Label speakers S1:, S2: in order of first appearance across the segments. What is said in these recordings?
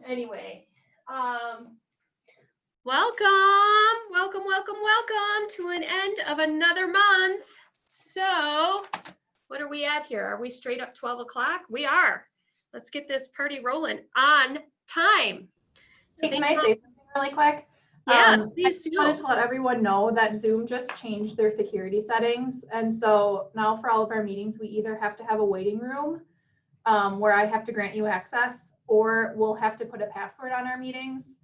S1: Anyway, welcome to an end of another month. So what are we at here? Are we straight up 12 o'clock? We are. Let's get this party rolling on time.
S2: So can I say something really quick?
S1: Yeah,
S2: I
S1: please
S2: just
S1: do.
S2: wanted to let everyone know that Zoom just changed their security settings. And so now for all of our meetings, we either have to have a waiting room where I have to grant you access, or we'll have to put a password on our meetings.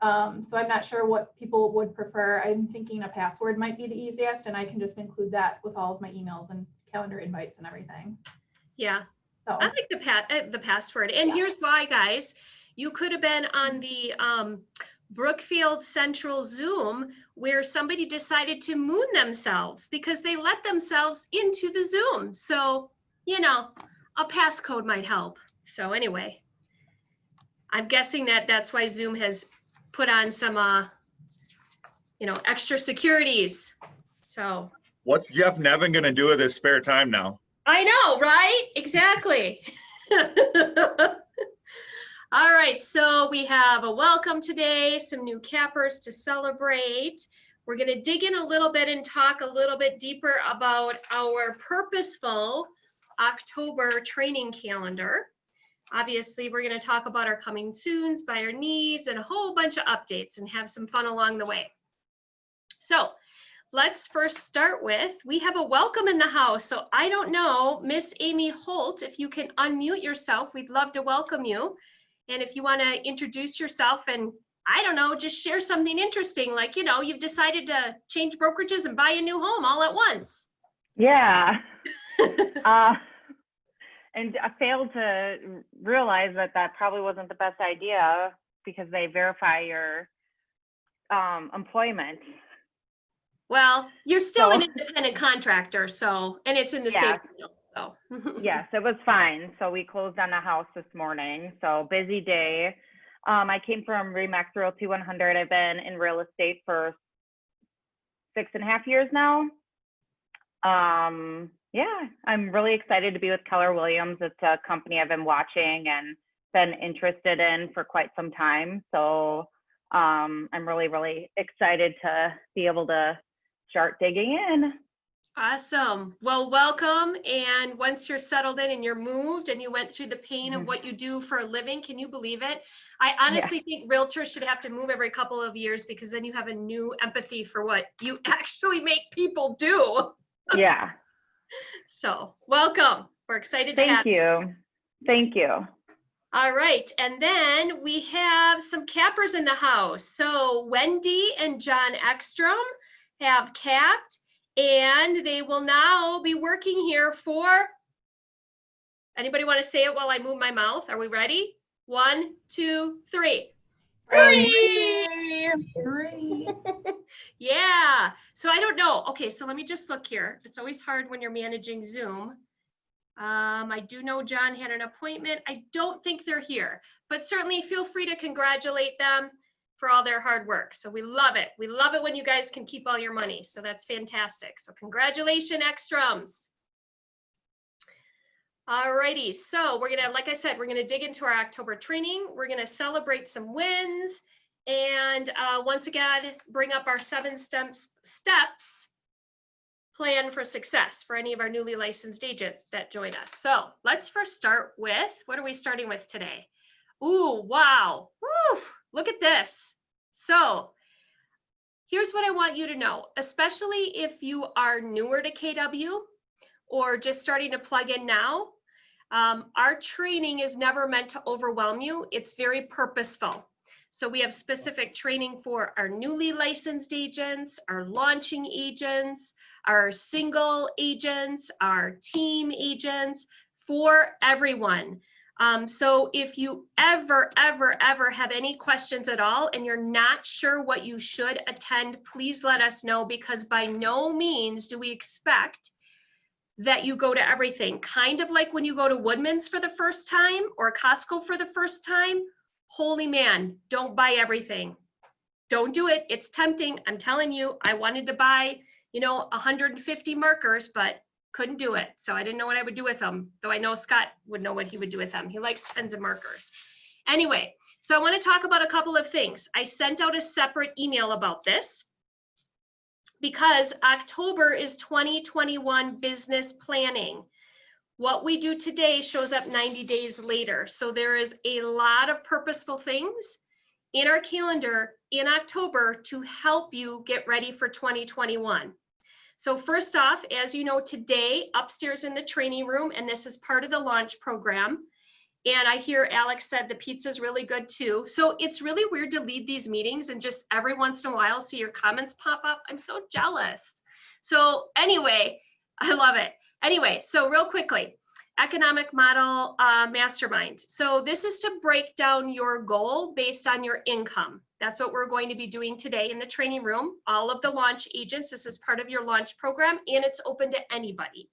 S2: So I'm not sure what people would prefer. I'm thinking a password might be the easiest, and I can just include that with all of my emails and calendar invites and everything.
S1: Yeah,
S2: so
S1: I like the password. And
S2: yeah.
S1: Here's why, guys. You could have been on the Brookfield Central Zoom where somebody decided to moon themselves because they let themselves into the Zoom. So, you know, a passcode might help. So anyway, I'm guessing that's why Zoom has put on some, extra securities. So.
S3: What's Jeff Nevin going to do with his spare time now?
S1: I know, right? Exactly. All right, so we have a welcome today, some new cappers to celebrate. We're going to dig in a little bit and talk a little bit deeper about our purposeful October training calendar. Obviously, we're going to talk about our coming soons, buyer needs, and a whole bunch of updates and have some fun along the way. So let's first start with, we have a welcome in the house. So I don't know, Miss Amy Holt, if you can unmute yourself, we'd love to welcome you. And if you want to introduce yourself and, I don't know, just share something interesting, like, you've decided to change brokerages and buy a new home all at once.
S4: Yeah. And I failed to realize that probably wasn't the best idea because they verify your employment.
S1: Well, you're still an independent contractor, so, and it's in the same field, so.
S4: Yes, it was fine. So we closed on the house this morning. So busy day. I came from Remax Realty 100. I've been in real estate for 6.5 years now. Yeah, I'm really excited to be with Keller Williams. It's a company I've been watching and been interested in for quite some time. So I'm really, really excited to be able to start digging in.
S1: Awesome. Well, welcome. And once you're settled in and you're moved and you went through the pain of what you do for a living, can you believe it? I honestly think realtors should have to move every couple of years because then you have a new empathy for what you actually make people do.
S4: Yeah.
S1: So welcome. We're excited to have you.
S4: Thank you.
S1: All right. And then we have some cappers in the house. So Wendy and John Ekstrom have capped, and they will now be working here for, anybody want to say it while I move my mouth? Are we ready? 1, 2, 3.
S2: Free.
S1: Yeah. So I don't know. Okay, so let me just look here. It's always hard when you're managing Zoom. I do know John had an appointment. I don't think they're here, but certainly feel free to congratulate them for all their hard work. So we love it. We love it when you guys can keep all your money. So that's fantastic. So congratulations, Ekstroms. All righty. So we're going to, like I said, we're going to dig into our October training. We're going to celebrate some wins. And once again, bring up our 7 steps plan for success for any of our newly licensed agents that join us. So let's first start with, what are we starting with today? Ooh, wow. Woo, look at this. So here's what I want you to know, especially if you are newer to KW or just starting to plug in now. Our training is never meant to overwhelm you. It's very purposeful. So we have specific training for our newly licensed agents, our launching agents, our single agents, our team agents, for everyone. So if you ever have any questions at all and you're not sure what you should attend, please let us know, because by no means do we expect that you go to everything. Kind of like when you go to Woodman's for the first time or Costco for the first time. Holy man, don't buy everything. Don't do it. It's tempting. I'm telling you, I wanted to buy, 150 markers, but couldn't do it. So I didn't know what I would do with them, though I know Scott would know what he would do with them. He likes pens and markers. Anyway, so I want to talk about a couple of things. I sent out a separate email about this because October is 2021 business planning. What we do today shows up 90 days later. So there is a lot of purposeful things in our calendar in October to help you get ready for 2021. So first off, as you know, today upstairs in the training room, and this is part of the launch program, and I hear Alex said the pizza is really good too. So it's really weird to lead these meetings and just every once in a while see your comments pop up. I'm so jealous. So anyway, I love it. Anyway, so real quickly, economic model mastermind. So this is to break down your goal based on your income. That's what we're going to be doing today in the training room. All of the launch agents, this is part of your launch program, and it's open to anybody.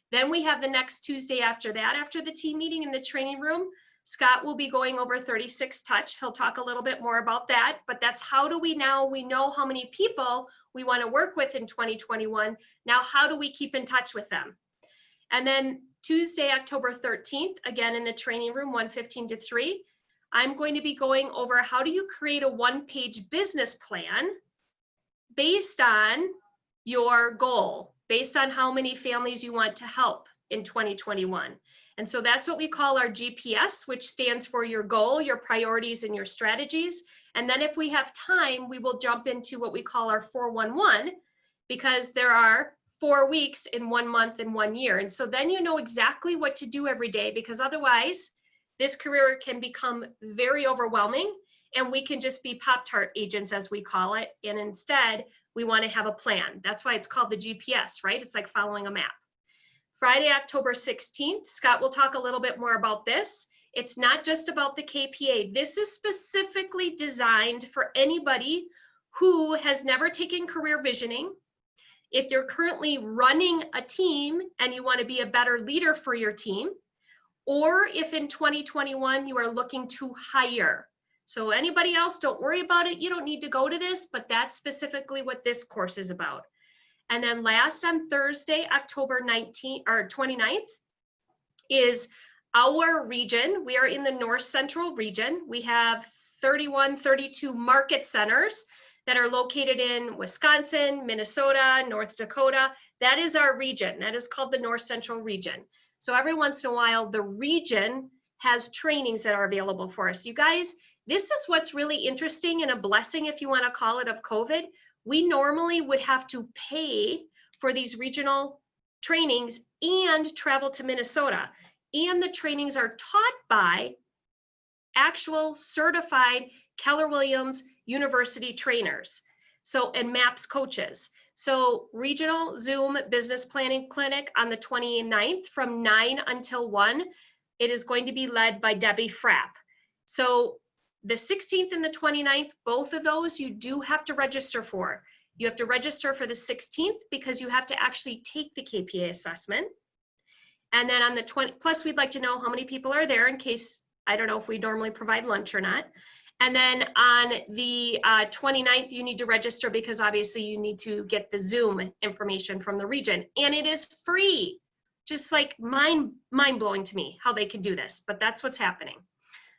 S1: Then we have the next Tuesday after that, after the team meeting in the training room, Scott will be going over 36 Touch. He'll talk a little bit more about that, but that's how do we know how many people we want to work with in 2021. Now, how do we keep in touch with them? And then Tuesday, October 13th, again in the training room, 1:15 to 3, I'm going to be going over how do you create a one-page business plan based on your goal, based on how many families you want to help in 2021. And so that's what we call our GPS, which stands for your goal, your priorities, and your strategies. And then if we have time, we will jump into what we call our 411, because there are 4 weeks in 1 month and 1 year. And so then you know exactly what to do every day, because otherwise this career can become very overwhelming and we can just be Pop-Tart agents, as we call it. And instead, we want to have a plan. That's why it's called the GPS, right? It's like following a map. Friday, October 16th, Scott will talk a little bit more about this. It's not just about the KPA. This is specifically designed for anybody who has never taken career visioning. If you're currently running a team and you want to be a better leader for your team, or if in 2021 you are looking to hire. So anybody else, don't worry about it. You don't need to go to this, but that's specifically what this course is about. And then last on Thursday, October 19th or 29th is our region. We are in the North Central region. We have 32 market centers that are located in Wisconsin, Minnesota, North Dakota. That is our region. That is called the North Central region. So every once in a while, the region has trainings that are available for us. You guys, this is what's really interesting and a blessing, if you want to call it, of COVID. We normally would have to pay for these regional trainings and travel to Minnesota. And the trainings are taught by actual certified Keller Williams University trainers. So, and MAPS coaches. So regional Zoom business planning clinic on the 29th from 9 until 1. It is going to be led by Debbie Frapp. So the 16th and the 29th, both of those you do have to register for. You have to register for the 16th because you have to actually take the KPA assessment. And then on the 20th, plus we'd like to know how many people are there in case, I don't know if we normally provide lunch or not. And then on the 29th, you need to register because obviously you need to get the Zoom information from the region. And it is free. Just like mind-blowing to me how they can do this, but that's what's happening.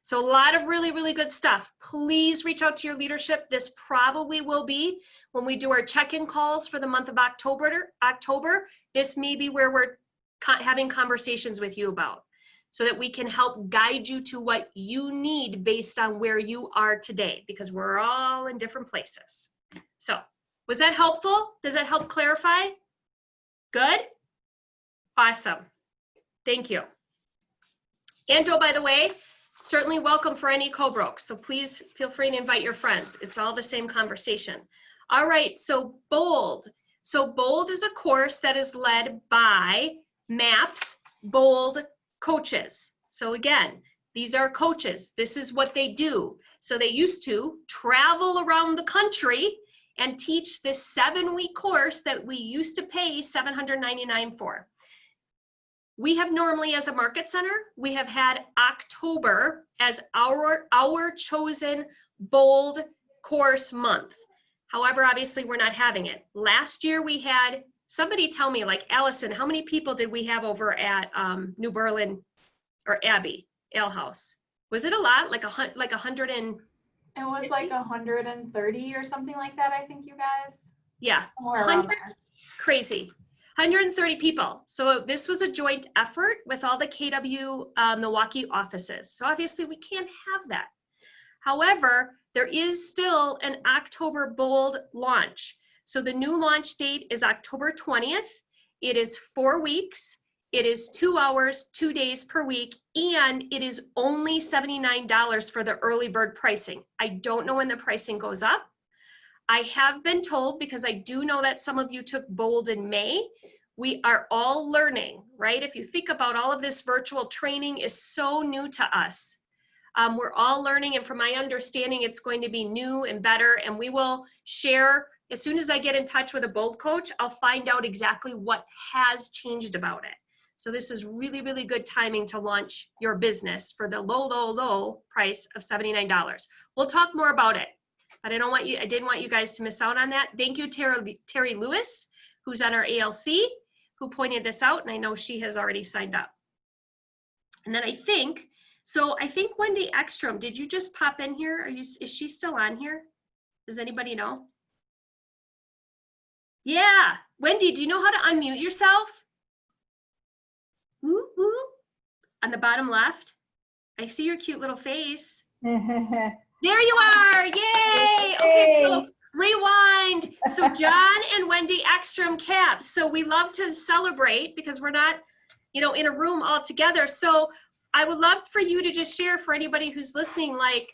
S1: So a lot of really, really good stuff. Please reach out to your leadership. This probably will be when we do our check-in calls for the month of October. This may be where we're having conversations with you about, so that we can help guide you to what you need based on where you are today, because we're all in different places. So was that helpful? Does that help clarify? Good? Awesome. Thank you. And oh, by the way, certainly welcome for any co-broke. So please feel free to invite your friends. It's all the same conversation. All right, so BOLD. So BOLD is a course that is led by MAPS BOLD coaches. So again, these are coaches. This is what they do. So they used to travel around the country and teach this 7-week course that we used to pay $799 for. We have normally, as a market center, we have had October as our chosen BOLD course month. However, obviously we're not having it. Last year we had, somebody tell me, like, Allison, how many people did we have over at New Berlin or Abbey Ale House? Was it a lot? Like 100 and,
S2: It was like 130 or something like that, I think, you guys.
S1: yeah,
S2: Somewhere around
S1: 100,
S2: there.
S1: crazy. 130 people. So this was a joint effort with all the KW Milwaukee offices. So obviously we can't have that. However, there is still an October Bold launch. So the new launch date is October 20th. It is 4 weeks. It is 2 hours, 2 days per week, and it is only $79 for the early bird pricing. I don't know when the pricing goes up. I have been told, because I do know that some of you took Bold in May, we are all learning, right? If you think about all of this virtual training is so new to us. We're all learning, and from my understanding, it's going to be new and better, and we will share. As soon as I get in touch with a Bold coach, I'll find out exactly what has changed about it. So this is really, really good timing to launch your business for the low, low, low price of $79. We'll talk more about it, but I didn't want you guys to miss out on that. Thank you, Terry Lewis, who's on our ALC, who pointed this out, and I know she has already signed up. And then I think Wendy Ekstrom, did you just pop in here? Is she still on here? Does anybody know? Yeah, Wendy, do you know how to unmute yourself? Woo, woo. On the bottom left. I see your cute little face. There you are, yay! Okay, so rewind. So John and Wendy Ekstrom caps. So we love to celebrate because we're not, in a room all together. So I would love for you to just share for anybody who's listening, like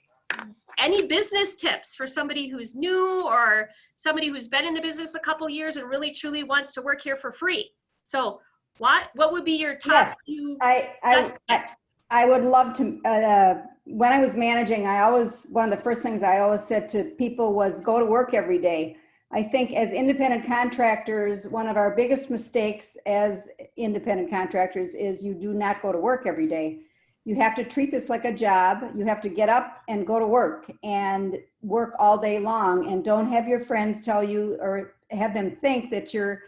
S1: any business tips for somebody who's new or somebody who's been in the business a couple years and really truly wants to work here for free. So what would be your top few best tips?
S5: I would love to, when I was managing, one of the first things I always said to people was go to work every day. I think as independent contractors, one of our biggest mistakes as independent contractors is you do not go to work every day. You have to treat this like a job. You have to get up and go to work and work all day long, and don't have your friends tell you or have them think that you're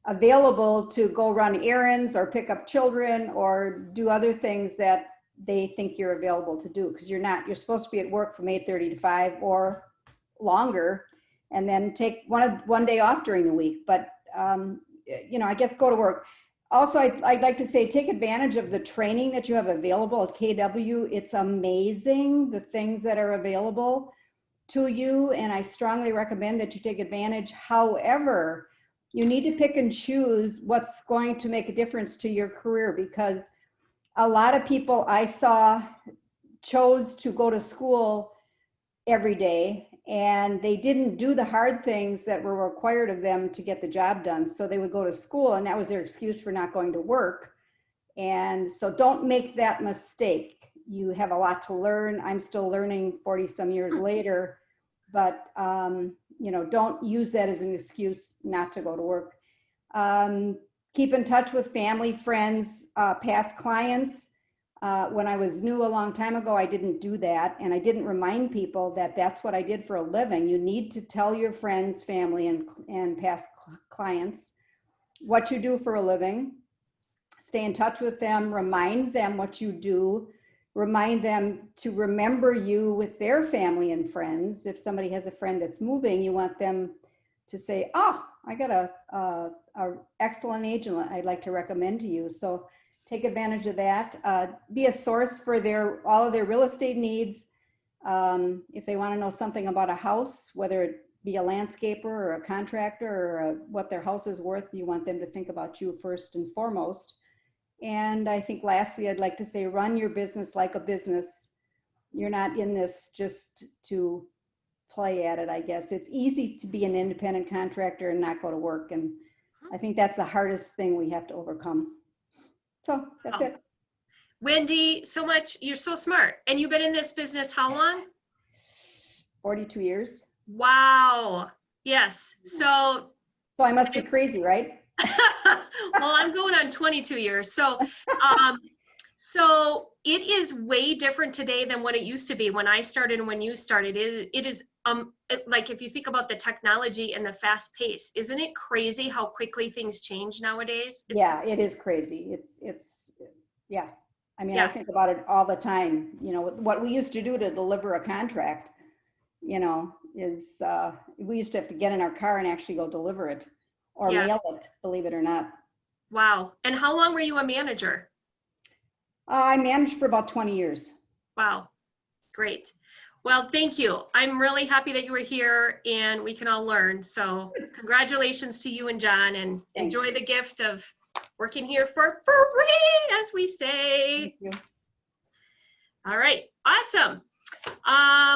S5: available to go run errands or pick up children or do other things that they think you're available to do, because you're not. You're supposed to be at work from 8:30 to 5 or longer, and then take one day off during the week. But I guess go to work. Also, I'd like to say, take advantage of the training that you have available at KW. It's amazing, the things that are available to you, and I strongly recommend that you take advantage. However, you need to pick and choose what's going to make a difference to your career, because a lot of people I saw chose to go to school every day, and they didn't do the hard things that were required of them to get the job done. So they would go to school, and that was their excuse for not going to work. And so don't make that mistake. You have a lot to learn. I'm still learning 40 some years later, but don't use that as an excuse not to go to work. Keep in touch with family, friends, past clients. When I was new a long time ago, I didn't do that, and I didn't remind people that that's what I did for a living. You need to tell your friends, family, and past clients what you do for a living. Stay in touch with them, remind them what you do, remind them to remember you with their family and friends. If somebody has a friend that's moving, you want them to say, oh, I got a excellent agent I'd like to recommend to you. So take advantage of that. Be a source for all of their real estate needs. If they want to know something about a house, whether it be a landscaper or a contractor or what their house is worth, you want them to think about you first and foremost. And I think lastly, I'd like to say, run your business like a business. You're not in this just to play at it, I guess. It's easy to be an independent contractor and not go to work. And I think that's the hardest thing we have to overcome. So that's it.
S1: Wendy, so much. You're so smart. And you've been in this business how long?
S5: 42 years.
S1: Wow. Yes. So
S5: I must be crazy, right?
S1: well, I'm going on 22 years. So, so it is way different today than what it used to be when I started and when you started. It is like, if you think about the technology and the fast pace, isn't it crazy how quickly things change nowadays?
S5: Yeah, it is crazy. It's yeah. I mean,
S1: Yeah.
S5: I think about it all the time, you know, what we used to do to deliver a contract, you know, is we used to have to get in our car and actually go deliver it or
S1: Yeah.
S5: mail it, believe it or not.
S1: Wow. And how long were you a manager?
S5: I managed for about 20 years.
S1: Wow. Great. Well, thank you. I'm really happy that you were here and we can all learn. So congratulations to you and John, and
S5: Thanks.
S1: enjoy the gift of working here for free, as we say.
S5: Thank you.
S1: All right. Awesome.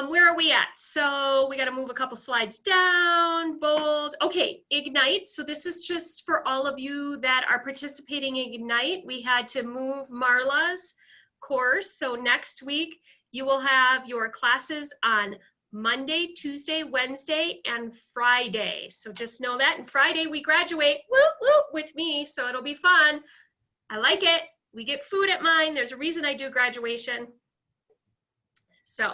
S1: Where are we at? So we got to move a couple slides down, bold. Okay, Ignite. So this is just for all of you that are participating in Ignite. We had to move Marla's course. So next week, you will have your classes on Monday, Tuesday, Wednesday, and Friday. So just know that. And Friday, we graduate, whoop, whoop, with me. So it'll be fun. I like it. We get food at mine. There's a reason I do graduation. So,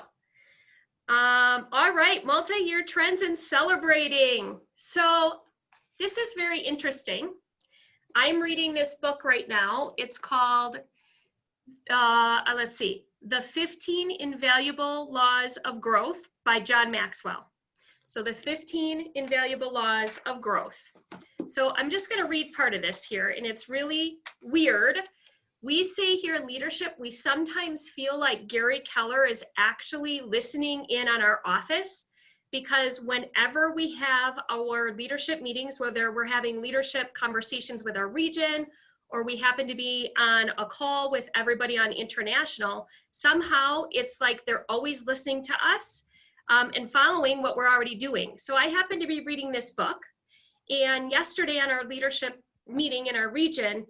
S1: all right, multi-year trends and celebrating. So this is very interesting. I'm reading this book right now. It's called, let's see, The 15 Invaluable Laws of Growth by John Maxwell. So the 15 Invaluable Laws of Growth. So I'm just going to read part of this here, and it's really weird. We say here in leadership, we sometimes feel like Gary Keller is actually listening in on our office, because whenever we have our leadership meetings, whether we're having leadership conversations with our region, or we happen to be on a call with everybody on international, somehow it's like they're always listening to us and following what we're already doing. So I happen to be reading this book, and yesterday on our leadership meeting in our region,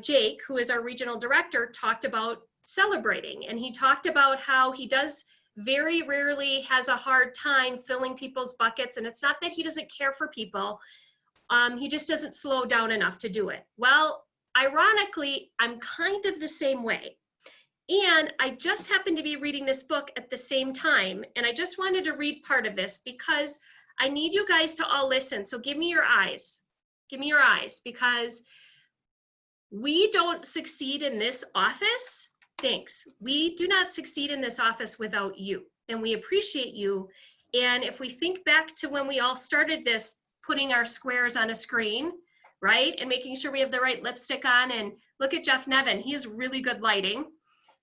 S1: Jake, who is our regional director, talked about celebrating, and he talked about how he does very rarely has a hard time filling people's buckets, and it's not that he doesn't care for people, he just doesn't slow down enough to do it. Well, ironically, I'm kind of the same way, and I just happened to be reading this book at the same time, and I just wanted to read part of this because I need you guys to all listen. So give me your eyes, because we don't succeed in this office. Thanks. We do not succeed in this office without you, and we appreciate you. And if we think back to when we all started this, putting our squares on a screen, right, and making sure we have the right lipstick on, and look at Jeff Nevin, he has really good lighting.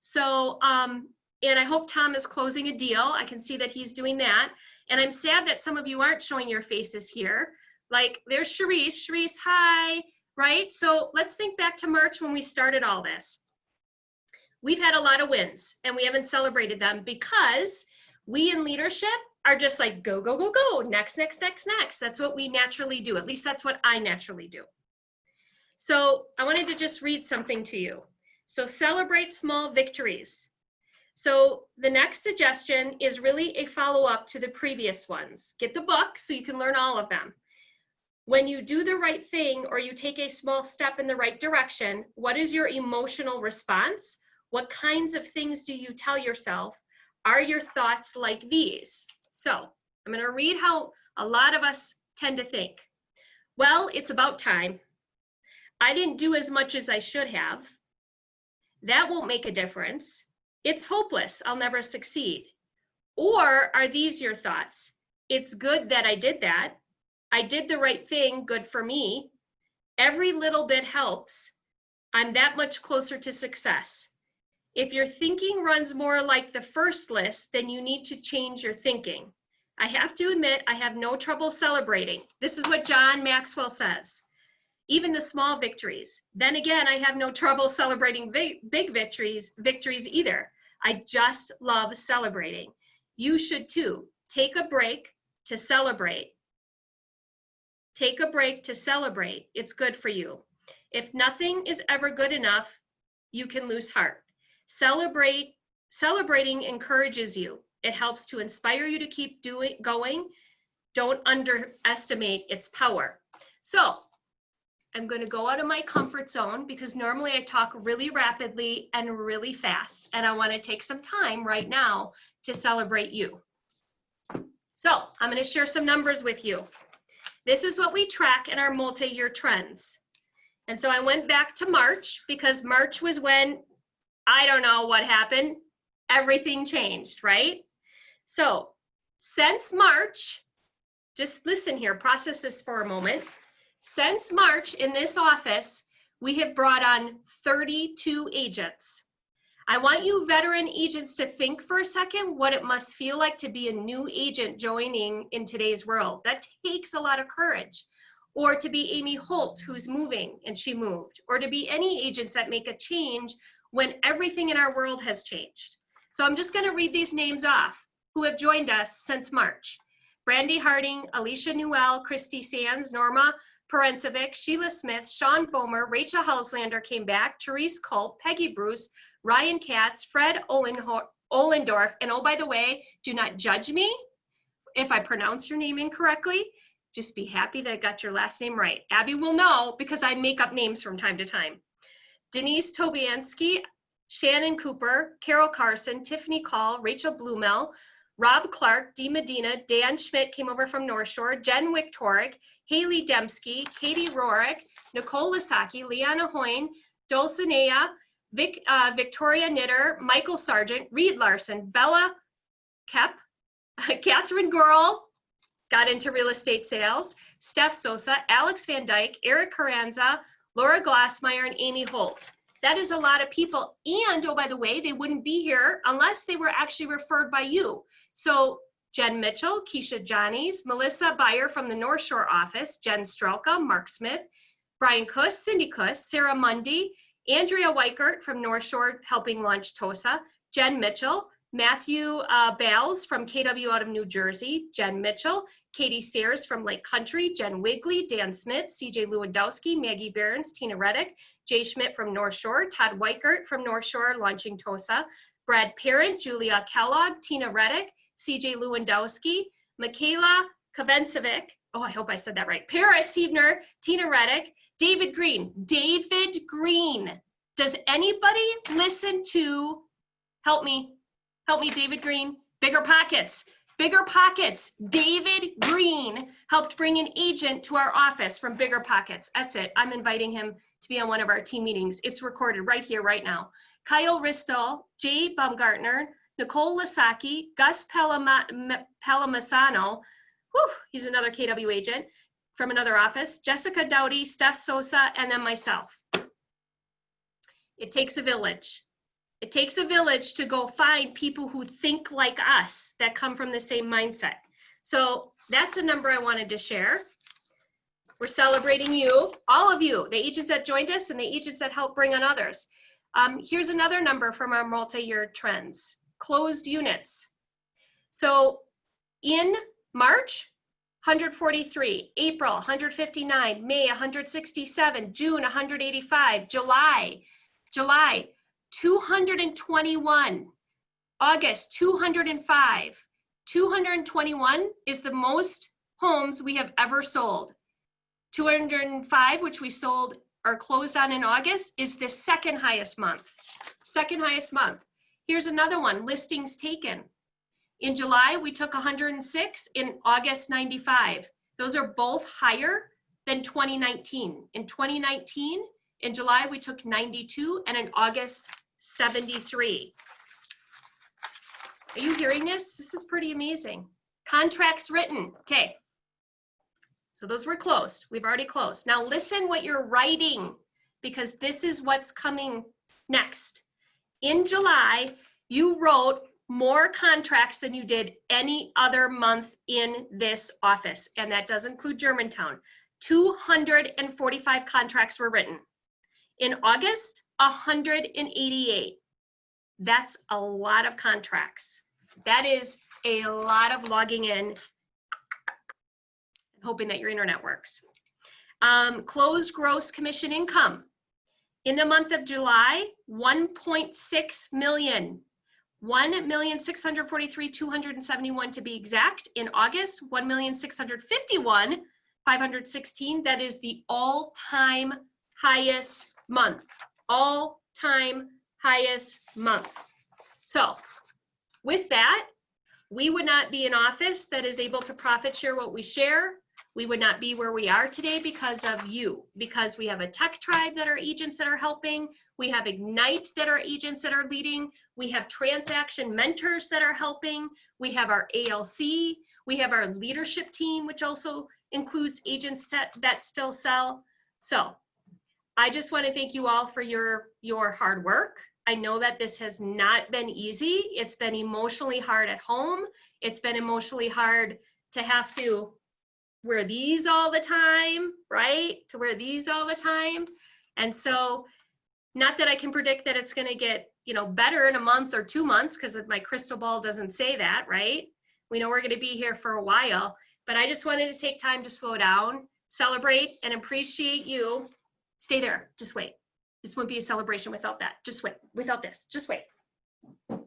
S1: So, and I hope Tom is closing a deal. I can see that he's doing that. And I'm sad that some of you aren't showing your faces here. Like there's Sharice. Sharice, hi. Right? So let's think back to March when we started all this. We've had a lot of wins, and we haven't celebrated them because we in leadership are just like, go, go, go, go, next, next, next, next. That's what we naturally do. At least that's what I naturally do. So I wanted to just read something to you. So celebrate small victories. So the next suggestion is really a follow-up to the previous ones. Get the book so you can learn all of them. When you do the right thing or you take a small step in the right direction, what is your emotional response? What kinds of things do you tell yourself? Are your thoughts like these? So I'm going to read how a lot of us tend to think. Well, it's about time. I didn't do as much as I should have. That won't make a difference. It's hopeless. I'll never succeed. Or are these your thoughts? It's good that I did that. I did the right thing, good for me. Every little bit helps. I'm that much closer to success. If your thinking runs more like the first list, then you need to change your thinking. I have to admit, I have no trouble celebrating. This is what John Maxwell says. Even the small victories. Then again, I have no trouble celebrating big victories either. I just love celebrating. You should too. Take a break to celebrate. Take a break to celebrate. It's good for you. If nothing is ever good enough, you can lose heart. Celebrating encourages you. It helps to inspire you to keep going. Don't underestimate its power. So I'm going to go out of my comfort zone because normally I talk really rapidly and really fast, and I want to take some time right now to celebrate you. So I'm going to share some numbers with you. This is what we track in our multi-year trends. And so I went back to March because March was when I don't know what happened. Everything changed, right? So since March, just listen here, process this for a moment. Since March in this office, we have brought on 32 agents. I want you veteran agents to think for a second what it must feel like to be a new agent joining in today's world. That takes a lot of courage. Or to be Amy Holt, who's moving and she moved, or to be any agents that make a change when everything in our world has changed. So I'm just gonna read these names off who have joined us since March. Brandy Harding, Alicia Newell, Christy Sands, Norma Perencevic, Sheila Smith, Sean Fomer, Rachel Hauslander came back, Therese Culp, Peggy Bruce, Ryan Katz, Fred Ohlendorf, and oh, by the way, do not judge me if I pronounce your name incorrectly. Just be happy that I got your last name right. Abby will know because I make up names from time to time. Denise Tobiansky, Shannon Cooper, Carol Carson, Tiffany Call, Rachel Blumel, Rob Clark, Dee Medina, Dan Schmidt came over from North Shore, Jen Wiktoric, Haley Dembski, Katie Rorick, Nicole Lasaki, Liana Hoyne, Dulcinea, Victoria Knitter, Michael Sargent, Reed Larson, Bella Kep, Catherine Gorel, got into real estate sales, Steph Sosa, Alex Van Dyke, Eric Carranza, Laura Glassmeyer, and Amy Holt. That is a lot of people. And oh, by the way, they wouldn't be here unless they were actually referred by you. So Jen Mitchell, Keisha Johnnies, Melissa Beyer from the North Shore office, Jen Strelka, Mark Smith, Brian Kuss, Cindy Kuss, Sarah Mundy, Andrea Weichert from North Shore helping launch TOSA, Jen Mitchell, Matthew Bales from KW out of New Jersey, Jen Mitchell, Katie Sayers from Lake Country, Jen Wigley, Dan Smith, CJ Lewandowski, Maggie Behrens, Tina Reddick, Jay Schmidt from North Shore, Todd Weichert from North Shore launching TOSA, Brad Parent, Julia Kellogg, Tina Reddick, CJ Lewandowski, Michaela Kavencevic, oh, I hope I said that right, Paris Hebner, Tina Reddick, David Green. David Green. Does anybody listen to, help me, David Green? Bigger Pockets. Bigger Pockets. David Green helped bring an agent to our office from Bigger Pockets. That's it. I'm inviting him to be on one of our team meetings. It's recorded right here, right now. Kyle Ristol, Jay Baumgartner, Nicole Lasaki, Gus Palamasano, he's another KW agent from another office, Jessica Dowdy, Steph Sosa, and then myself. It takes a village. It takes a village to go find people who think like us, that come from the same mindset. So that's a number I wanted to share. We're celebrating you, all of you, the agents that joined us and the agents that helped bring on others. Here's another number from our multi-year trends, closed units. So in March, 143, April, 159, May, 167, June, 185, July, 221, August, 205. 221 is the most homes we have ever sold. 205, which we sold or closed on in August, is the second highest month. Second highest month. Here's another one, listings taken. In July, we took 106, in August, 95. Those are both higher than 2019. In 2019, in July, we took 92, and in August, 73. Are you hearing this? This is pretty amazing. Contracts written, okay. So those were closed, we've already closed. Now listen what you're writing, because this is what's coming next. In July, you wrote more contracts than you did any other month in this office, and that does include Germantown. 245 contracts were written. In August, 188. That's a lot of contracts. That is a lot of logging in, hoping that your internet works. Closed gross commission income. In the month of July, 1.6 million. 1,643,271 to be exact. In August, 1,651,516. That is the all-time highest month. All-time highest month. So with that, we would not be an office that is able to profit share what we share. We would not be where we are today because of you, because we have a tech tribe that are agents that are helping. We have Ignite that are agents that are leading. We have transaction mentors that are helping. We have our ALC. We have our leadership team, which also includes agents that still sell. So I just want to thank you all for your hard work. I know that this has not been easy. It's been emotionally hard at home. It's been emotionally hard to have to wear these all the time, right? To wear these all the time. And so, not that I can predict that it's going to get, better in a month or 2 months, because my crystal ball doesn't say that, right? We know we're going to be here for a while, but I just wanted to take time to slow down, celebrate, and appreciate you. Stay there. Just wait. This wouldn't be a celebration without that. Just wait. Without this. Just wait. And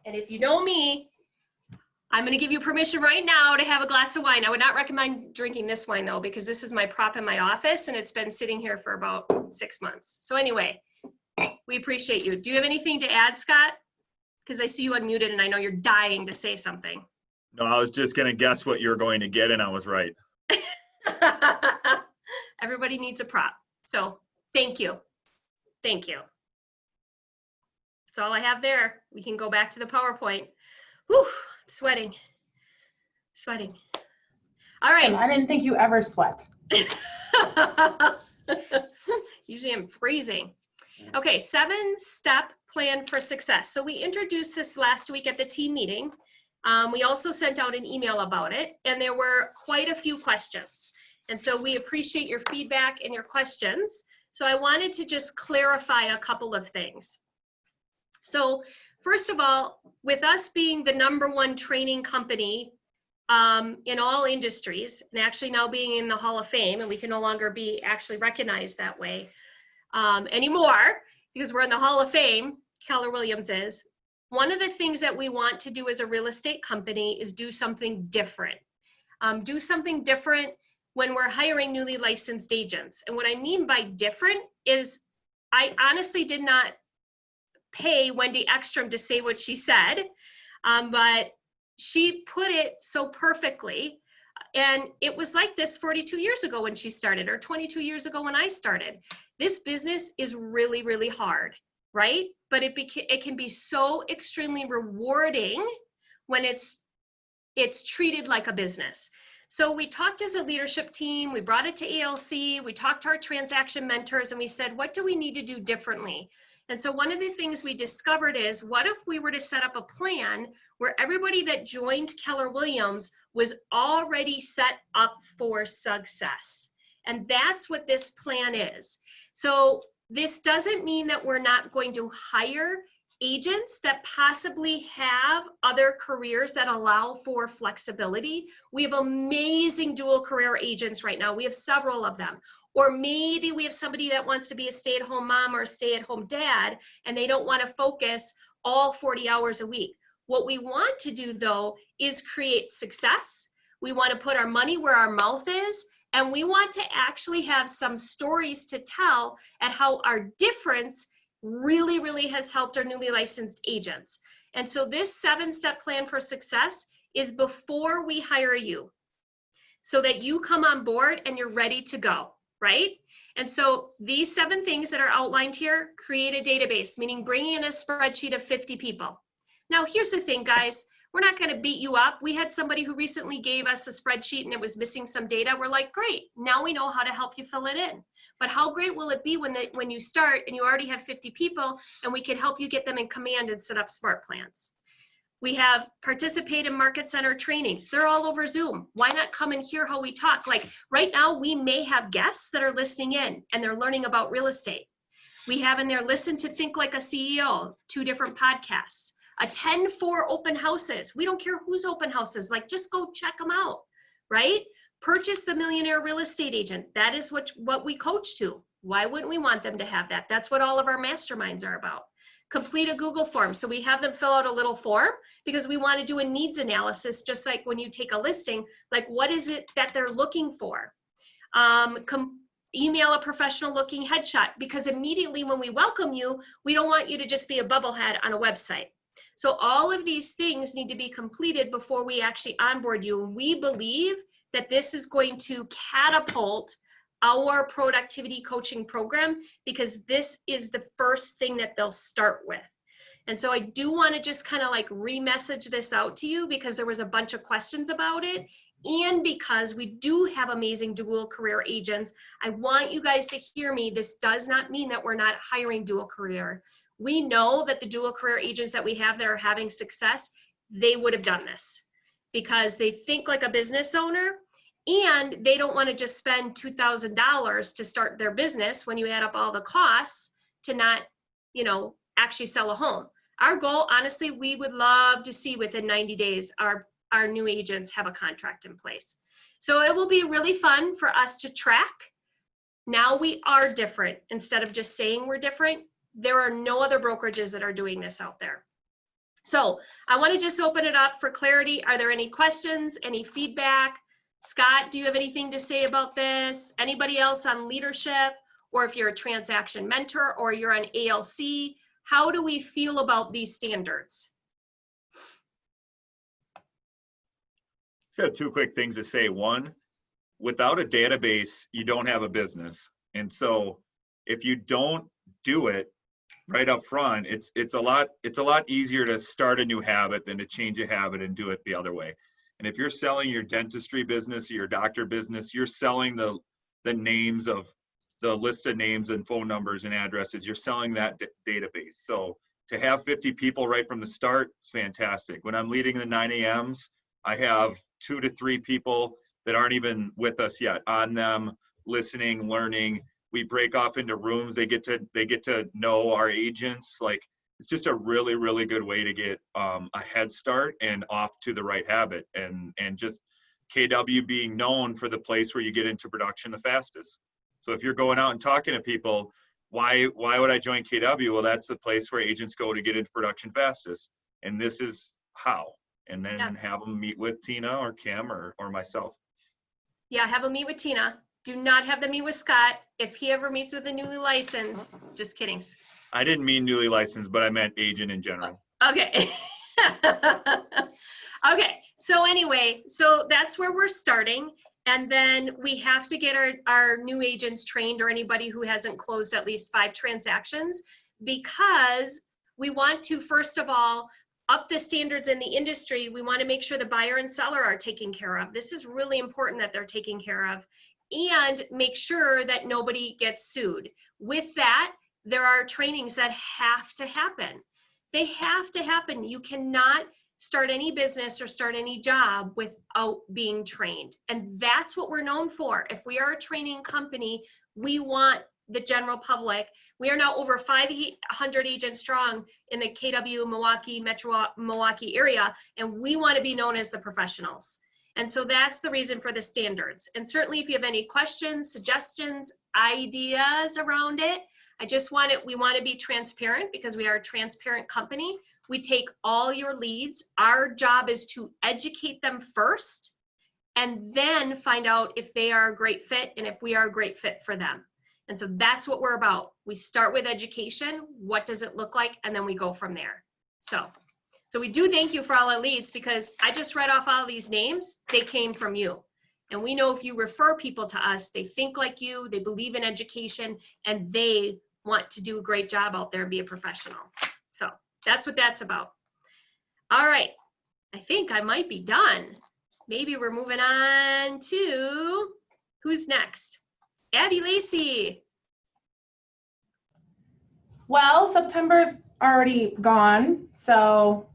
S1: if you know me, I'm going to give you permission right now to have a glass of wine. I would not recommend drinking this wine though, because this is my prop in my office and it's been sitting here for about 6 months. So anyway, we appreciate you. Do you have anything to add, Scott? Because I see you unmuted and I know you're dying to say something.
S3: No, I was just going to guess what you're going to get, and I was right.
S1: Everybody needs a prop. So thank you. Thank you. That's all I have there. We can go back to the PowerPoint. Whew, I'm sweating. Sweating. All right.
S6: I didn't think you ever sweat.
S1: Usually I'm freezing. Okay, 7-step plan for success. So we introduced this last week at the team meeting. We also sent out an email about it, and there were quite a few questions. And so we appreciate your feedback and your questions. So I wanted to just clarify a couple of things. So first of all, with us being the #1 training company in all industries, and actually now being in the Hall of Fame, and we can no longer be actually recognized that way anymore, because we're in the Hall of Fame, Keller Williams is. One of the things that we want to do as a real estate company is do something different. Do something different when we're hiring newly licensed agents. And what I mean by different is I honestly did not pay Wendy Ekstrom to say what she said, but she put it so perfectly. And it was like this 42 years ago when she started, or 22 years ago when I started. This business is really, really hard, right? But it can be so extremely rewarding when it's treated like a business. So we talked as a leadership team, we brought it to ALC, we talked to our transaction mentors, and we said, what do we need to do differently? And so one of the things we discovered is, what if we were to set up a plan where everybody that joined Keller Williams was already set up for success? And that's what this plan is. So this doesn't mean that we're not going to hire agents that possibly have other careers that allow for flexibility. We have amazing dual career agents right now. We have several of them. Or maybe we have somebody that wants to be a stay-at-home mom or a stay-at-home dad, and they don't want to focus all 40 hours a week. What we want to do, though, is create success. We want to put our money where our mouth is, and we want to actually have some stories to tell at how our difference really, really has helped our newly licensed agents. And so this 7-step plan for success is before we hire you, so that you come on board and you're ready to go, right? And so these 7 things that are outlined here: create a database, meaning bringing in a spreadsheet of 50 people. Now, here's the thing, guys. We're not going to beat you up. We had somebody who recently gave us a spreadsheet and it was missing some data. We're like, great, now we know how to help you fill it in. But how great will it be when you start and you already have 50 people and we can help you get them in command and set up smart plans? We have participate in market center trainings. They're all over Zoom. Why not come and hear how we talk? Like right now, we may have guests that are listening in and they're learning about real estate. We have in there Listen to Think Like a CEO, 2 different podcasts. Attend 4 open houses. We don't care whose open houses, like just go check them out, right? Purchase the Millionaire Real Estate Agent. That is what we coach to. Why wouldn't we want them to have that? That's what all of our masterminds are about. Complete a Google form. So we have them fill out a little form because we want to do a needs analysis, just like when you take a listing, like what is it that they're looking for? Email a professional looking headshot, because immediately when we welcome you, we don't want you to just be a bubblehead on a website. So all of these things need to be completed before we actually onboard you. And we believe that this is going to catapult our productivity coaching program, because this is the first thing that they'll start with. And so I do want to just kind of like re-message this out to you, because there was a bunch of questions about it. And because we do have amazing dual career agents, I want you guys to hear me. This does not mean that we're not hiring dual career. We know that the dual career agents that we have that are having success, they would have done this because they think like a business owner, and they don't want to just spend $2,000 to start their business when you add up all the costs to not, you know, actually sell a home. Our goal, honestly, we would love to see within 90 days our new agents have a contract in place. So it will be really fun for us to track. Now we are different. Instead of just saying we're different, there are no other brokerages that are doing this out there. So I want to just open it up for clarity. Are there any questions, any feedback? Scott, do you have anything to say about this? Anybody else on leadership, or if you're a transaction mentor or you're on ALC, how do we feel about these standards?
S3: So I have two quick things to say. One, without a database, you don't have a business. And so if you don't do it right up front, it's a lot easier to start a new habit than to change a habit and do it the other way. And if you're selling your dentistry business or your doctor business, you're selling the names of the list of names and phone numbers and addresses. You're selling that database. So to have 50 people right from the start, it's fantastic. When I'm leading the 9 a.m.s, I have 2 to 3 people that aren't even with us yet on them, listening, learning. We break off into rooms. They get to know our agents. Like, it's just a really, really good way to get a head start and off to the right habit. And just KW being known for the place where you get into production the fastest. So if you're going out and talking to people, why would I join KW? Well, that's the place where agents go to get into production fastest. And this is how. And then have them meet with Tina or Kim or myself.
S1: Yeah, have them meet with Tina. Do not have them meet with Scott. If he ever meets with a newly licensed, just kidding.
S3: I didn't mean newly licensed, but I meant agent in general.
S1: Okay. Okay, so anyway, so that's where we're starting. And then we have to get our new agents trained, or anybody who hasn't closed at least 5 transactions, because we want to, first of all, up the standards in the industry. We want to make sure the buyer and seller are taken care of. This is really important that they're taken care of, and make sure that nobody gets sued. With that, there are trainings that have to happen. They have to happen. You cannot start any business or start any job without being trained. And that's what we're known for. If we are a training company, we want the general public. We are now over 500 agents strong in the KW Milwaukee, Metro Milwaukee area, and we want to be known as the professionals. And so that's the reason for the standards. And certainly if you have any questions, suggestions, ideas around it, we want to be transparent, because we are a transparent company. We take all your leads. Our job is to educate them first, and then find out if they are a great fit and if we are a great fit for them. And so that's what we're about. We start with education. What does it look like? And then we go from there. So we do thank you for all our leads, because I just read off all these names. They came from you. And we know if you refer people to us, they think like you, they believe in education, and they want to do a great job out there and be a professional. So that's what that's about. All right. I think I might be done. Maybe we're moving on to who's next? Abby Lacey.
S2: Well, September's already gone, so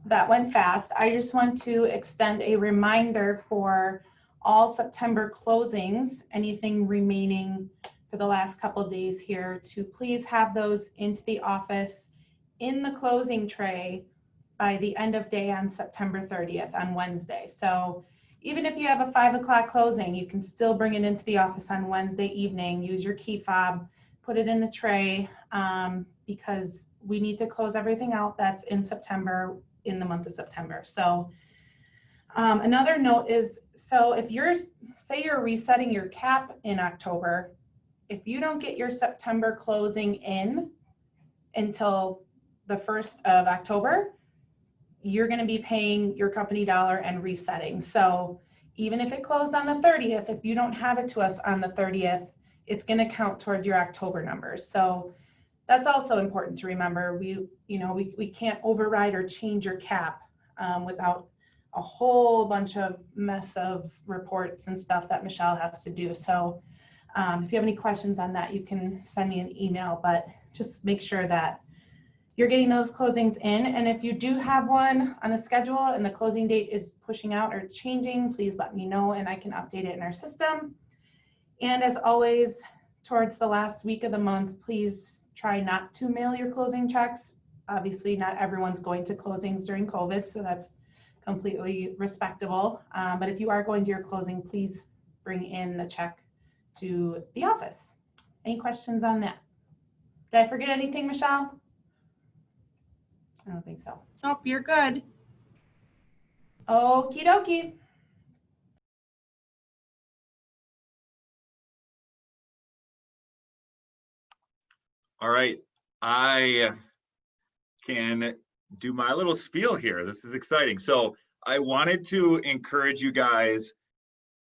S2: that went fast. I just want to extend a reminder for all September closings, anything remaining for the last couple of days here, to please have those into the office in the closing tray by the end of day on September 30th on Wednesday. So even if you have a 5 o'clock closing, you can still bring it into the office on Wednesday evening, use your key fob, put it in the tray, because we need to close everything out that's in September, in the month of September. So another note is, so if say you're resetting your cap in October, if you don't get your September closing in until the 1st of October, you're going to be paying your company dollar and resetting. So
S6: even if it closed on the 30th, if you don't have it to us on the 30th, it's going to count toward your October numbers. So that's also important to remember. We can't override or change your cap without a whole bunch of mess of reports and stuff that Michelle has to do. So if you have any questions on that, you can send me an email, but just make sure that you're getting those closings in. And if you do have one on the schedule and the closing date is pushing out or changing, please let me know and I can update it in our system. And as always, towards the last week of the month, please try not to mail your closing checks. Obviously, not everyone's going to closings during COVID, so that's completely respectable. But if you are going to your closing, please bring in the check to the office. Any questions on that? Did I forget anything, Michelle? I don't think so.
S2: Nope, you're good.
S6: Okie dokie.
S3: All right, I can do my little spiel here. This is exciting. So I wanted to encourage you guys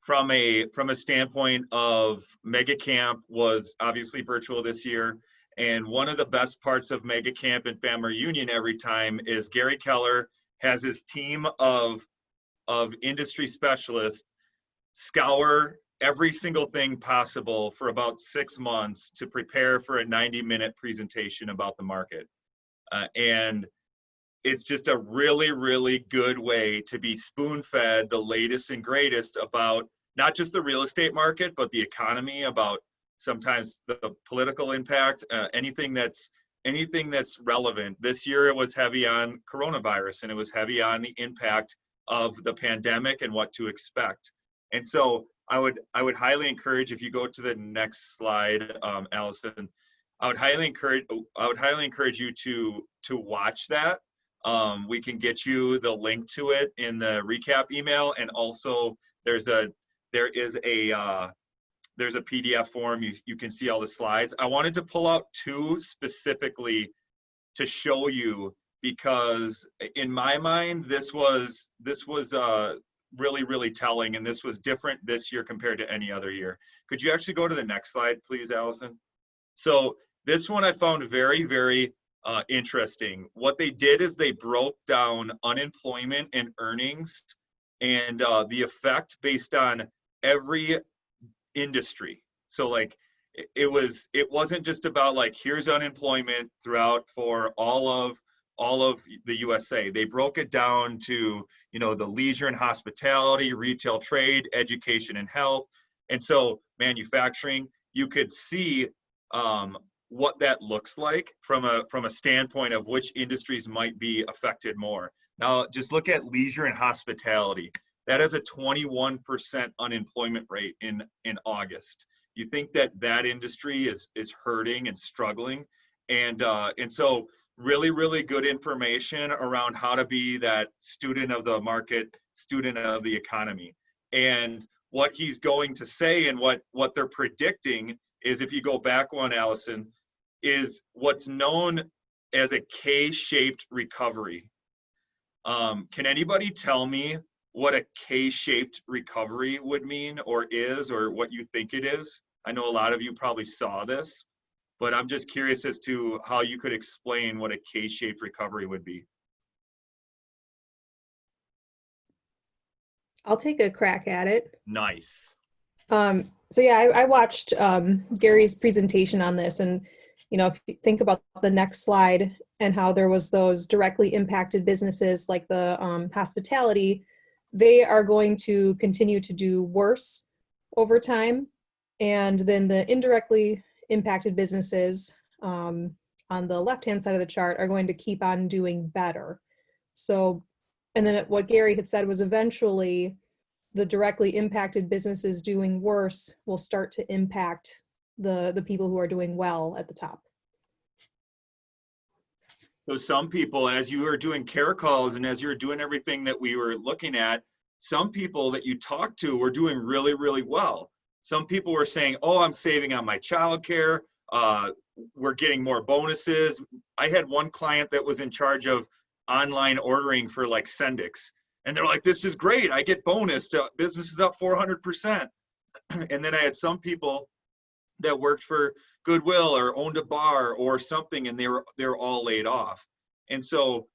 S3: from a standpoint of Mega Camp was obviously virtual this year. And one of the best parts of Mega Camp and Family Reunion every time is Gary Keller has his team of industry specialists scour every single thing possible for about 6 months to prepare for a 90-minute presentation about the market. And it's just a really, really good way to be spoon-fed the latest and greatest about not just the real estate market, but the economy, about sometimes the political impact, anything that's relevant. This year it was heavy on coronavirus, and it was heavy on the impact of the pandemic and what to expect. And so I would highly encourage, if you go to the next slide, Allison, I would highly encourage you to watch that. We can get you the link to it in the recap email, and also there's a PDF form. You can see all the slides. I wanted to pull out 2 specifically to show you, because in my mind this was really, really telling, and this was different this year compared to any other year. Could you actually go to the next slide, please, Allison? So this one I found very, very interesting. What they did is they broke down unemployment and earnings and the effect based on every industry. So like it wasn't just about like, here's unemployment throughout for all of the USA. They broke it down to, the leisure and hospitality, retail, trade, education and health. And so manufacturing, you could see what that looks like from a standpoint of which industries might be affected more. Now, just look at leisure and hospitality. That is a 21% unemployment rate in August. You think that industry is hurting and struggling, and so really, really good information around how to be that student of the market, student of the economy. And what he's going to say and what they're predicting is, if you go back one, Allison, is what's known as a K-shaped recovery. Can anybody tell me what a K-shaped recovery would mean, or is, or what you think it is? I know a lot of you probably saw this, but I'm just curious as to how you could explain what a K-shaped recovery would be.
S7: I'll take a crack at it.
S3: Nice.
S7: So yeah, I watched Gary's presentation on this, and if you think about the next slide and how there was those directly impacted businesses like the hospitality, they are going to continue to do worse over time, and then the indirectly impacted businesses on the left-hand side of the chart are going to keep on doing better. So, and then what Gary had said was eventually the directly impacted businesses doing worse will start to impact the people who are doing well at the top.
S3: So some people, as you were doing care calls and as you were doing everything that we were looking at, some people that you talked to were doing really, really well. Some people were saying, oh, I'm saving on my childcare. We're getting more bonuses. I had one client that was in charge of online ordering for like Sendix. And they're like, this is great. I get bonus to business is up 400%. And then I had some people that worked for Goodwill or owned a bar or something, and they're all laid off. And so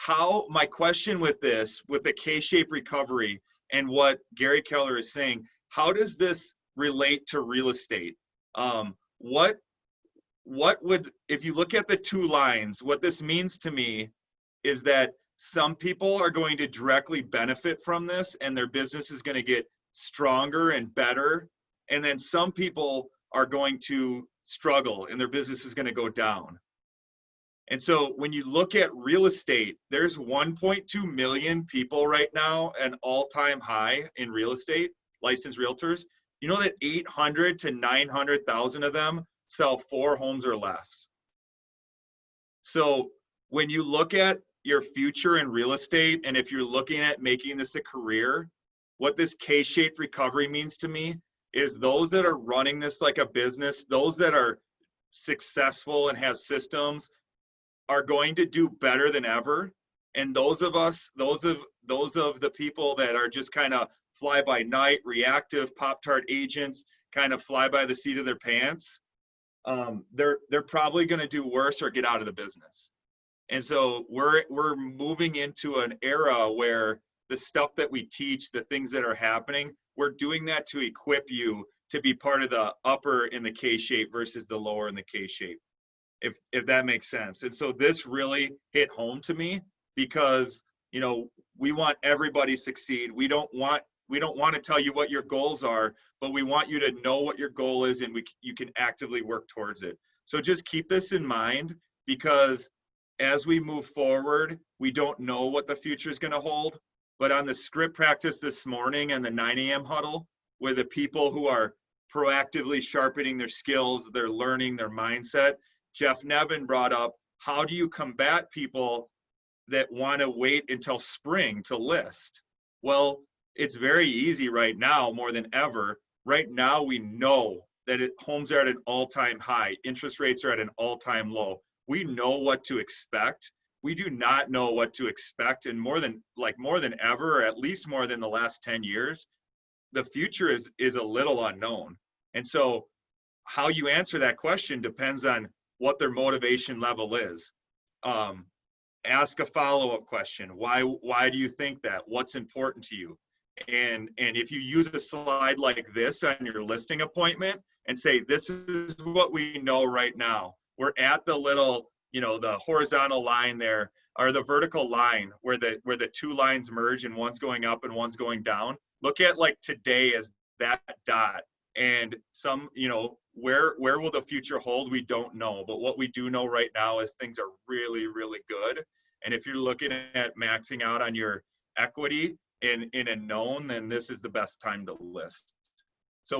S3: my question with this, with the K-shaped recovery and what Gary Keller is saying, how does this relate to real estate? What would, if you look at the two lines, what this means to me is that some people are going to directly benefit from this and their business is going to get stronger and better. And then some people are going to struggle and their business is going to go down. And so when you look at real estate, there's 1.2 million people right now, an all-time high in real estate, licensed realtors. You know that 800 to 900,000 of them sell 4 homes or less. So when you look at your future in real estate, and if you're looking at making this a career, what this K-shaped recovery means to me is those that are running this like a business, those that are successful and have systems are going to do better than ever. And those of us, those of the people that are just kind of fly by night, reactive, Pop-Tart agents, kind of fly by the seat of their pants, they're probably going to do worse or get out of the business. And so we're moving into an era where the stuff that we teach, the things that are happening, we're doing that to equip you to be part of the upper in the K-shape versus the lower in the K-shape, if that makes sense. And so this really hit home to me because, you know, we want everybody to succeed. We don't want to tell you what your goals are, but we want you to know what your goal is and you can actively work towards it. So just keep this in mind, because as we move forward, we don't know what the future is going to hold. But on the script practice this morning and the 9 a.m. huddle, where the people who are proactively sharpening their skills, their learning, their mindset, Jeff Nevin brought up, how do you combat people that want to wait until spring to list? Well, it's very easy right now, more than ever. Right now, we know that homes are at an all-time high. Interest rates are at an all-time low. We know what to expect. We do not know what to expect. And more than ever, or at least more than the last 10 years, the future is a little unknown. And so how you answer that question depends on what their motivation level is. Ask a follow-up question. Why do you think that? What's important to you? And if you use a slide like this on your listing appointment and say, this is what we know right now. We're at the little, you know, the horizontal line there, or the vertical line where the two lines merge and one's going up and one's going down. Look at like today as that dot. And some, you know, where will the future hold? We don't know. But what we do know right now is things are really, really good. And if you're looking at maxing out on your equity in a known, then this is the best time to list. So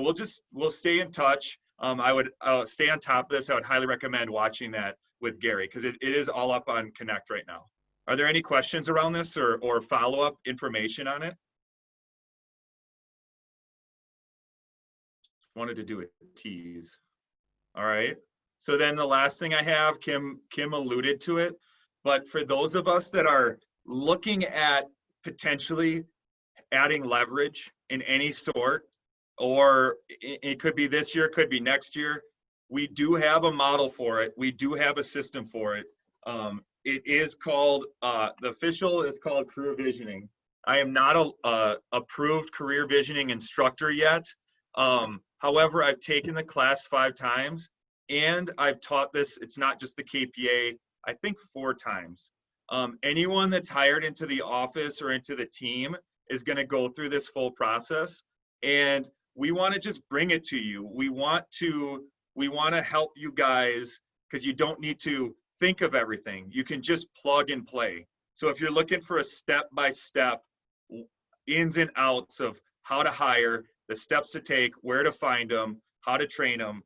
S3: we'll stay in touch. I would stay on top of this. I would highly recommend watching that with Gary, because it is all up on Connect right now. Are there any questions around this or follow-up information on it? Wanted to do a tease. All right. So then the last thing I have, Kim alluded to it, but for those of us that are looking at potentially adding leverage in any sort, or it could be this year, could be next year, we do have a model for it. We do have a system for it. It is called, the official is called career visioning. I am not a approved career visioning instructor yet. However, I've taken the class 5 times and I've taught this. It's not just the KPA, I think 4 times. Anyone that's hired into the office or into the team is going to go through this full process, and we want to just bring it to you. We want to help you guys, because you don't need to think of everything. You can just plug and play. So if you're looking for a step-by-step ins and outs of how to hire, the steps to take, where to find them, how to train them,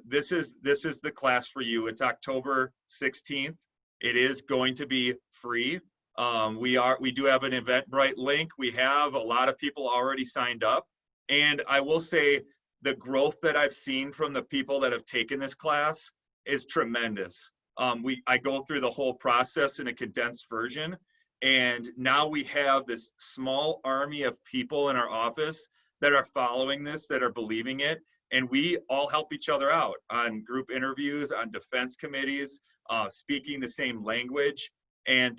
S3: this is the class for you. It's October 16th. It is going to be free. We do have an Eventbrite link. We have a lot of people already signed up. And I will say the growth that I've seen from the people that have taken this class is tremendous. I go through the whole process in a condensed version, And now we have this small army of people in our office that are following this, that are believing it. And we all help each other out on group interviews, on defense committees, speaking the same language. And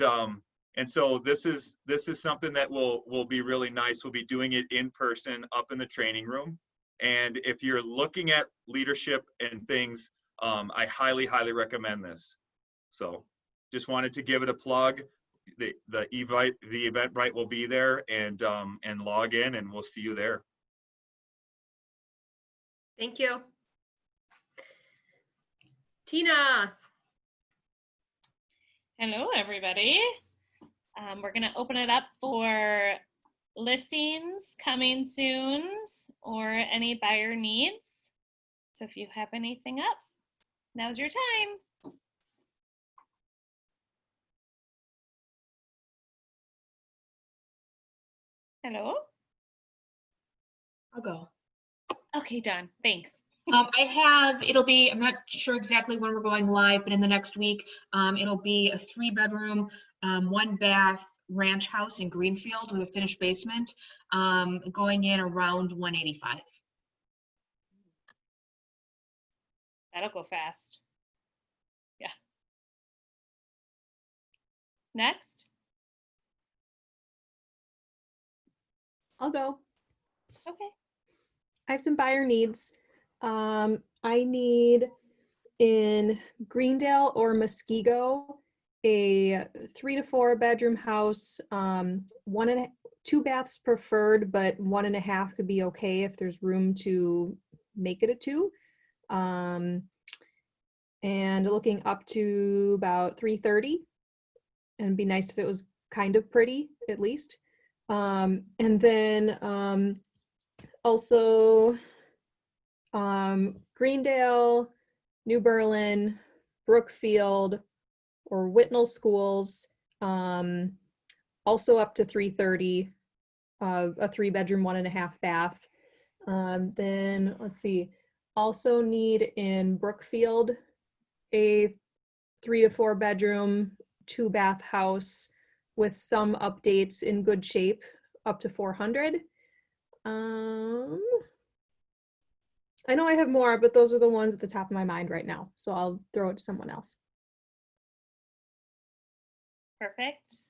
S3: so this is something that will be really nice. We'll be doing it in person up in the training room. And if you're looking at leadership and things, I highly, highly recommend this. So just wanted to give it a plug. The Eventbrite will be there, and log in, and we'll see you there.
S1: Thank you. Tina.
S8: Hello, everybody. We're going to open it up for listings coming soon or any buyer needs. So if you have anything up, now's your time. Hello?
S9: I'll go.
S8: Okay, done. Thanks.
S9: I'm not sure exactly when we're going live, but in the next week, it'll be a 3-bedroom, 1-bath ranch house in Greenfield with a finished basement, going in around 185.
S8: That'll go fast. Yeah. Next.
S7: I'll go.
S8: Okay.
S7: I have some buyer needs. I need in Greendale or Muskego a 3 to 4 bedroom house, 2 baths preferred, but 1.5 could be okay if there's room to make it a 2. And looking up to about 330, and it'd be nice if it was kind of pretty at least. And then also Greendale, New Berlin, Brookfield, or Whitnall schools, also up to 330, a 3-bedroom, 1.5 bath. Then let's see, also need in Brookfield a 3 to 4 bedroom, 2-bath house with some updates in good shape, up to 400. I know I have more, but those are the ones at the top of my mind right now. So I'll throw it to someone else.
S8: Perfect.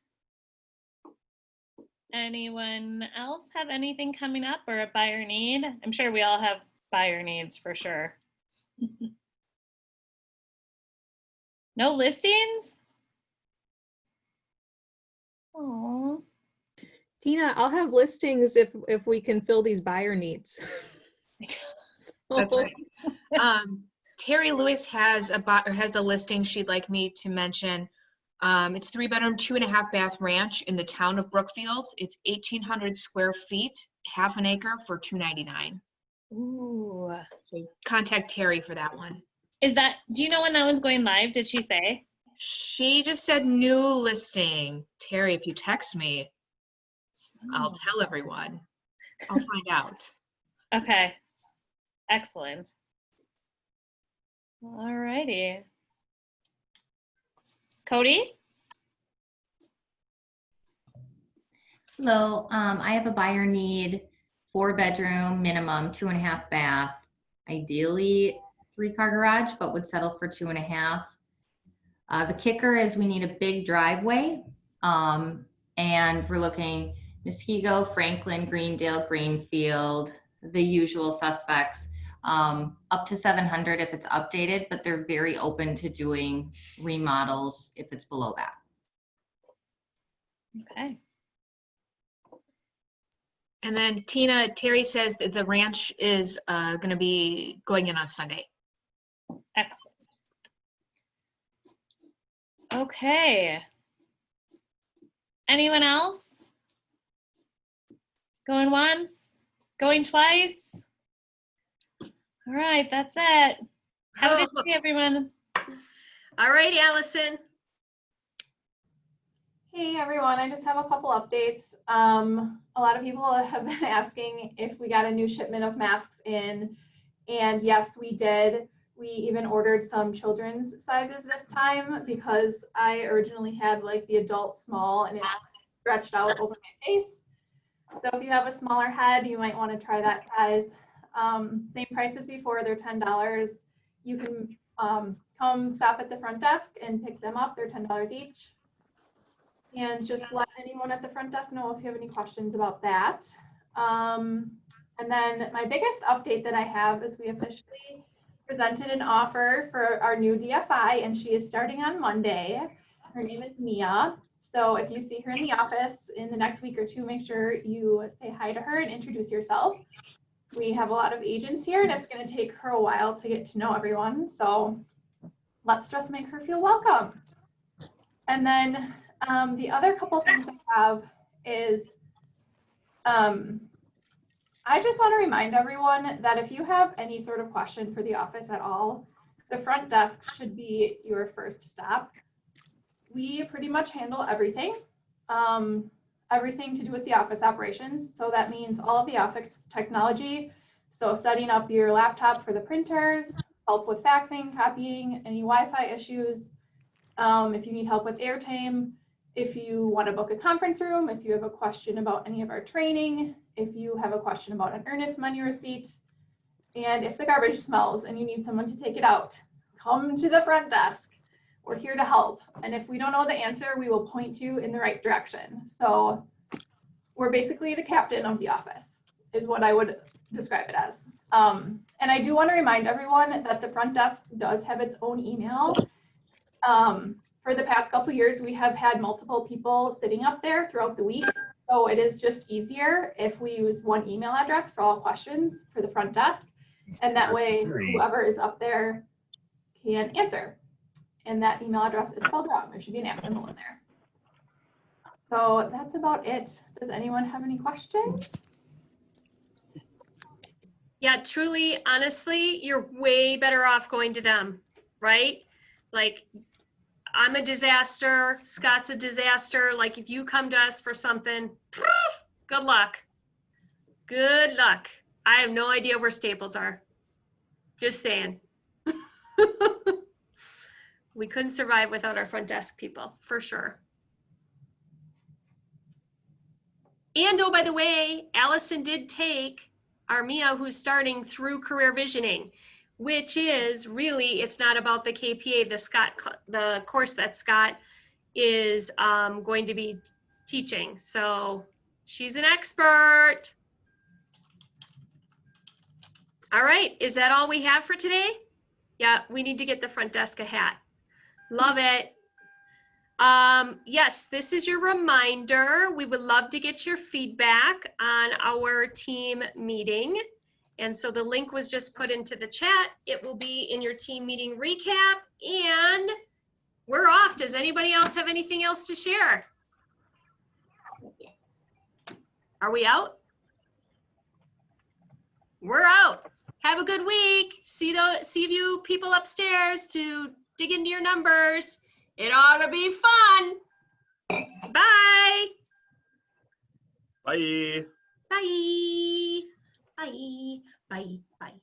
S8: Anyone else have anything coming up or a buyer need? I'm sure we all have buyer needs for sure. No listings? Oh.
S7: Tina, I'll have listings if we can fill these buyer needs.
S9: That's right. Terry Lewis has a listing she'd like me to mention. It's 3-bedroom, 2.5 bath ranch in the town of Brookfield. It's 1,800 square feet, half an acre for $299.
S8: Ooh.
S9: So contact Terry for that one.
S8: Do you know when that one's going live? Did she say?
S9: She just said new listing. Terry, if you text me, I'll tell everyone. I'll find out.
S8: Okay. Excellent. All righty. Cody?
S10: Hello, I have a buyer need, 4-bedroom minimum, 2.5 bath, ideally 3-car garage, but would settle for 2.5. The kicker is we need a big driveway, and we're looking Muskego, Franklin, Greendale, Greenfield, the usual suspects, up to 700 if it's updated, but they're very open to doing remodels if it's below that.
S8: Okay.
S9: And then Terry says that the ranch is going to be going in on Sunday.
S8: Excellent. Okay. Anyone else? Going once? Going twice? All right, that's it. Have a good day, everyone.
S1: All righty, Allison.
S2: Hey everyone, I just have a couple updates. A lot of people have been asking if we got a new shipment of masks in, and yes, we did. We even ordered some children's sizes this time because I originally had like the adult small and it's stretched out over my face. So if you have a smaller head, you might want to try that size. Same price as before, they're $10. You can come stop at the front desk and pick them up. They're $10 each. And just let anyone at the front desk know if you have any questions about that. And then my biggest update that I have is we officially presented an offer for our new DFI, and she is starting on Monday. Her name is Mia. So if you see her in the office in the next week or two, make sure you say hi to her and introduce yourself. We have a lot of agents here, and it's going to take her a while to get to know everyone. So let's just make her feel welcome. And then the other couple things I have is I just want to remind everyone that if you have any sort of question for the office at all, the front desk should be your first stop. We pretty much handle everything, everything to do with the office operations. So that means all of the office technology. So setting up your laptop for the printers, help with faxing, copying, any Wi-Fi issues. If you need help with airtime, if you want to book a conference room, if you have a question about any of our training, if you have a question about an earnest money receipt, and if the garbage smells and you need someone to take it out, come to the front desk. We're here to help. And if we don't know the answer, we will point you in the right direction. So we're basically the captain of the office, is what I would describe it as. And I do want to remind everyone that the front desk does have its own email. For the past couple of years, we have had multiple people sitting up there throughout the week. So it is just easier if we use one email address for all questions for the front desk. And that way, whoever is up there can answer. And that email address is spelled wrong. There should be an absent in there. So that's about it. Does anyone have any questions?
S1: Yeah, truly, honestly, you're way better off going to them, right? Like, I'm a disaster, Scott's a disaster. Like, if you come to us for something, good luck. Good luck. I have no idea where Staples are. Just saying. We couldn't survive without our front desk people, for sure. And oh, by the way, Allison did take our Mia, who's starting through career visioning, which is really, it's not about the KPA, the course that Scott is going to be teaching. So she's an expert. All right, is that all we have for today? Yeah, we need to get the front desk a hat. Love it. Yes, this is your reminder. We would love to get your feedback on our team meeting. And so the link was just put into the chat. It will be in your team meeting recap, and we're off. Does anybody else have anything else to share? Are we out? We're out. Have a good week. See you people upstairs to dig into your numbers. It ought to be fun. Bye.
S3: Bye.
S1: Bye. Bye. Bye. Bye.